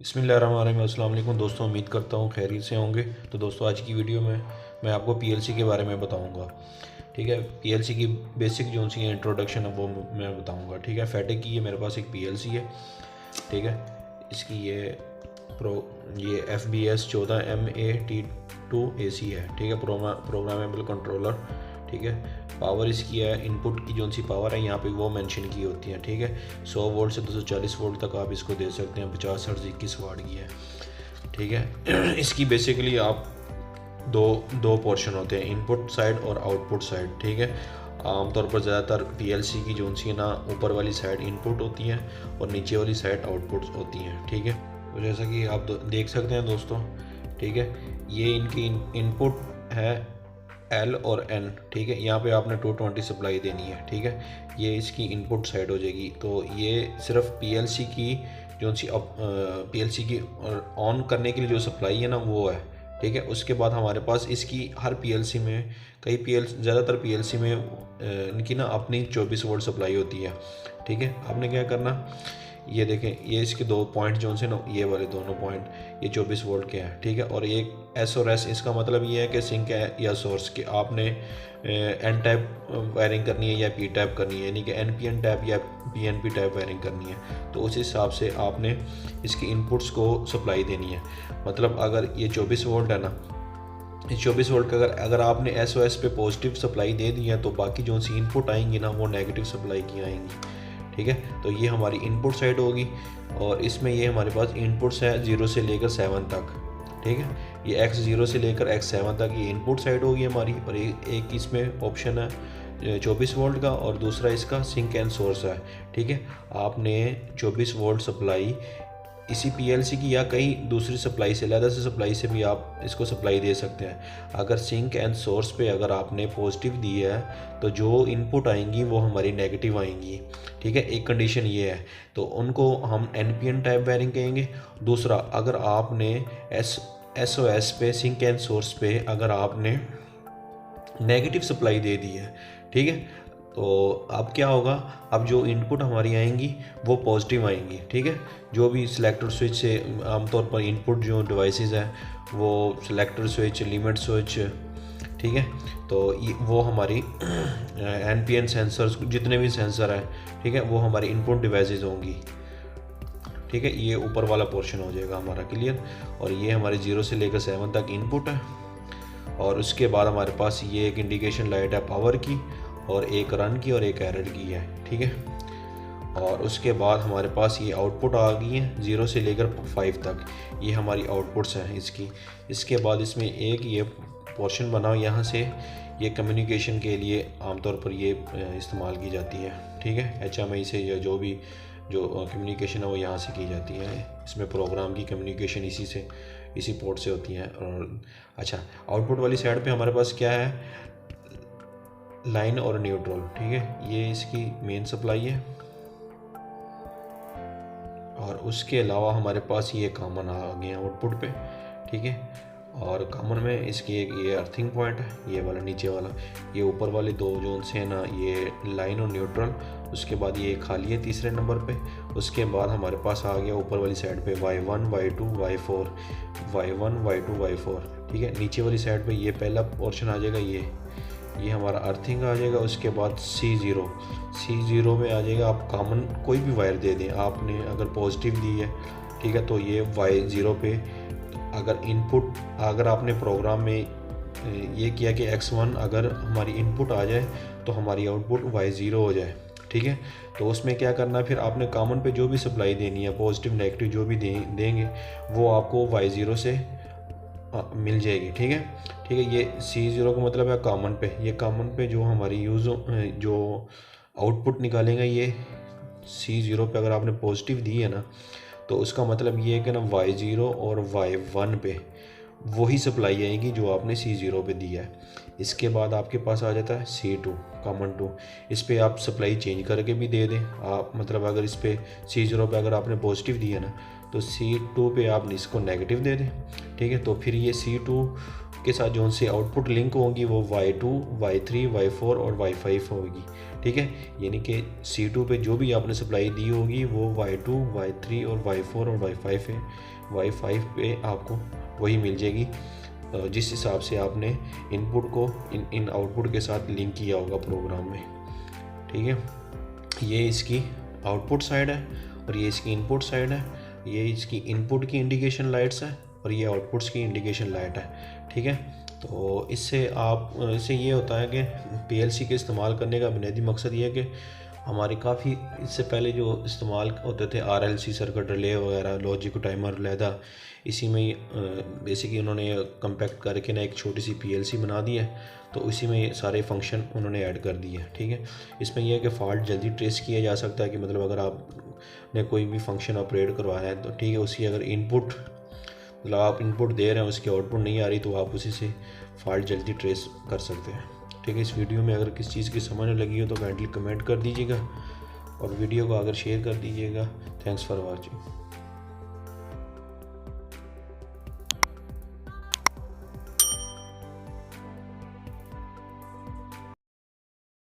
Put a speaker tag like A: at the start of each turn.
A: बिस्मिल्लाहिर्रहमानिर्रहीम। अस्सलाम वालेकुम दोस्तों, उम्मीद करता हूँ खैरियत से होंगे। तो दोस्तों, आज की वीडियो में मैं आपको पीएलसी के बारे में बताऊँगा। ठीक है, पीएलसी की बेसिक जो सी इंट्रोडक्शन है वो मैं बताऊँगा। ठीक है, फेटेक की ये मेरे पास एक पीएलसी है। ठीक है, इसकी ये FBS 14MA-T2AC है। ठीक है, प्रोग्रामेबल कंट्रोलर। ठीक है, पावर इसकी है, इनपुट की जो सी पावर है यहाँ पे वो मेंशन की होती है। ठीक है, 100 वोल्ट से 240 वोल्ट तक आप इसको दे सकते हैं। 50 हर्ट्ज 21 वाट की है। ठीक है, इसकी बेसिकली आप दो पोर्शन होते हैं, इनपुट साइड और आउटपुट साइड। ठीक है, आमतौर पर ज़्यादातर पीएलसी की जो सी ना ऊपर वाली साइड इनपुट होती हैं और नीचे वाली साइड आउटपुट होती हैं। ठीक है, तो जैसा कि आप देख सकते हैं दोस्तों, ठीक है, ये इनकी इनपुट है L और N। ठीक है, यहाँ पे आपने 220 सप्लाई देनी है। ठीक है, ये इसकी इनपुट साइड हो जाएगी। तो ये सिर्फ पीएलसी की जो सी पीएलसी की ऑन करने के लिए जो सप्लाई है ना वो है। ठीक है, उसके बाद हमारे पास इसकी हर पीएलसी में ज़्यादातर पीएलसी में इनकी ना अपनी 24 वोल्ट सप्लाई होती है। ठीक है, आपने क्या करना, ये देखें, ये इसके दो पॉइंट जो से ना, ये वाले दोनों पॉइंट ये 24 वोल्ट के हैं। ठीक है, और एक S और S, इसका मतलब ये है कि सिंक है या सोर्स के आपने N टाइप वायरिंग करनी है या P टाइप करनी है, यानी कि NPN टाइप या PNP टाइप वायरिंग करनी है। तो उस हिसाब से आपने इसकी इनपुट्स को सप्लाई देनी है। मतलब अगर ये 24 वोल्ट है ना, इस 24 वोल्ट का अगर आपने SOS पे पॉजिटिव सप्लाई दे दी है तो बाकी जो सी इनपुट आएंगी ना वो नेगेटिव सप्लाई की आएंगी। ठीक है, तो ये हमारी इनपुट साइड होगी और इसमें ये हमारे पास इनपुट्स है 0 से लेकर 7 तक। ठीक है, ये X0 से लेकर X7 तक ये इनपुट साइड होगी हमारी। और एक इसमें ऑप्शन है 24 वोल्ट का और दूसरा इसका सिंक एंड सोर्स है। ठीक है, आपने 24 वोल्ट सप्लाई इसी पीएलसी की या कहीं दूसरी सप्लाई से, अलग से सप्लाई से भी आप इसको सप्लाई दे सकते हैं। अगर सिंक एंड सोर्स पे अगर आपने पॉजिटिव दी है तो जो इनपुट आएंगी वो हमारी नेगेटिव आएंगी। ठीक है, एक कंडीशन ये है, तो उनको हम NPN टाइप वायरिंग कहेंगे। दूसरा, अगर आपने SOS पे, सिंक एंड सोर्स पे अगर आपने नेगेटिव सप्लाई दे दी है, ठीक है, तो अब क्या होगा, अब जो इनपुट हमारी आएंगी वो पॉजिटिव आएंगी। ठीक है, जो भी सिलेक्टर स्विच से आमतौर पर इनपुट जो डिवाइसेस है वो सिलेक्टर स्विच, लिमिट स्विच, ठीक है, तो वो हमारी NPN सेंसर्स, जितने भी सेंसर हैं, ठीक है, वो हमारी इनपुट डिवाइसेस होंगी। ठीक है, ये ऊपर वाला पोर्शन हो जाएगा हमारा क्लियर। और ये हमारे 0 से लेकर 7 तक इनपुट है। और उसके बाद हमारे पास ये एक इंडिकेशन लाइट है पावर की, और एक रन की और एक एरर की है। ठीक है, और उसके बाद हमारे पास ये आउटपुट आ गई है 0 से लेकर 5 तक, ये हमारी आउटपुट्स हैं इसकी। इसके बाद इसमें एक ये पोर्शन बना, यहाँ से ये कम्युनिकेशन के लिए आमतौर पर ये इस्तेमाल की जाती है। ठीक है, HMI से या जो भी जो कम्युनिकेशन है वो यहाँ से की जाती है। इसमें प्रोग्राम की कम्युनिकेशन इसी पोर्ट से होती है। और अच्छा, आउटपुट वाली साइड पे हमारे पास क्या है, लाइन और न्यूट्रल। ठीक है, ये इसकी मेन सप्लाई है। और उसके अलावा हमारे पास ये कॉमन आ गए हैं आउटपुट पे। ठीक है, और कॉमन में इसकी एक ये अर्थिंग पॉइंट है, ये वाला नीचे वाला, ये ऊपर वाले दो जोन से है ना, ये लाइन और न्यूट्रल। उसके बाद ये खाली है तीसरे नंबर पे। उसके बाद हमारे पास आ गया ऊपर वाली साइड पे Y1 Y2 Y4, Y1 Y2 Y4। ठीक है, नीचे वाली साइड पे ये पहला पोर्शन आ जाएगा, ये हमारा अर्थिंग आ जाएगा। उसके बाद C0 में आ जाएगा, आप कॉमन कोई भी वायर दे दें, आपने अगर पॉजिटिव दी है, ठीक है, तो ये Y0 पे अगर इनपुट, अगर आपने प्रोग्राम में ये किया कि X1 अगर हमारी इनपुट आ जाए तो हमारी आउटपुट Y0 हो जाए। ठीक है, तो उसमें क्या करना है, फिर आपने कॉमन पे जो भी सप्लाई देनी है, पॉजिटिव नेगेटिव जो भी देंगे वो आपको Y0 से मिल जाएगी। ठीक है, ठीक है, ये C0 का मतलब है कॉमन पे। ये कॉमन पे जो हमारी जो आउटपुट निकालेंगे, ये C0 पे अगर आपने पॉजिटिव दी है ना, तो उसका मतलब ये है कि ना Y0 और Y1 पे वही सप्लाई आएगी जो आपने C0 पे दिया है। इसके बाद आपके पास आ जाता है C2 कॉमन 2। इस पे आप सप्लाई चेंज करके भी दे दें आप, मतलब अगर इस पे C0 पे अगर आपने पॉजिटिव दिया ना, तो C2 पे आप इसको नेगेटिव दे दें। ठीक है, तो फिर ये C2 के साथ जो से आउटपुट लिंक होंगी वो Y2 Y3 Y4 और Y5 होगी। ठीक है, यानी कि C2 पे जो भी आपने सप्लाई दी होगी वो Y2 Y3 और Y4 और Y5 है वाई-फाई पे आपको वही मिल जाएगी जिस हिसाब से आपने इनपुट को इन आउटपुट के साथ लिंक किया होगा प्रोग्राम में। ठीक है, ये इसकी आउटपुट साइड है और ये इसकी इनपुट साइड है। ये इसकी इनपुट की इंडिकेशन लाइट्स है और ये आउटपुट्स की इंडिकेशन लाइट है। ठीक है, तो इससे ये होता है कि पीएलसी के इस्तेमाल करने का बुनियादी मकसद ये है कि हमारे काफ़ी इससे पहले जो इस्तेमाल होते थे आरएलसी सर्किट रिले वगैरह, लॉजिक टाइमर लैदा, इसी में बेसिकली उन्होंने कंपैक्ट करके ना एक छोटी सी पीएलसी बना दी है, तो उसी में ये सारे फंक्शन उन्होंने ऐड कर दिए हैं। ठीक है, इसमें यह है कि फ़ॉल्ट जल्दी ट्रेस किया जा सकता है कि मतलब अगर आपने कोई भी फंक्शन ऑपरेट करवाया है तो ठीक है, उसकी अगर इनपुट मतलब आप इनपुट दे रहे हैं उसकी आउटपुट नहीं आ रही तो आप उसी से फॉल्ट जल्दी ट्रेस कर सकते हैं। ठीक है, इस वीडियो में अगर किसी चीज़ की समझ लगी हो तो काइंडली कमेंट कर दीजिएगा और वीडियो को अगर शेयर कर दीजिएगा। Thanks for watching.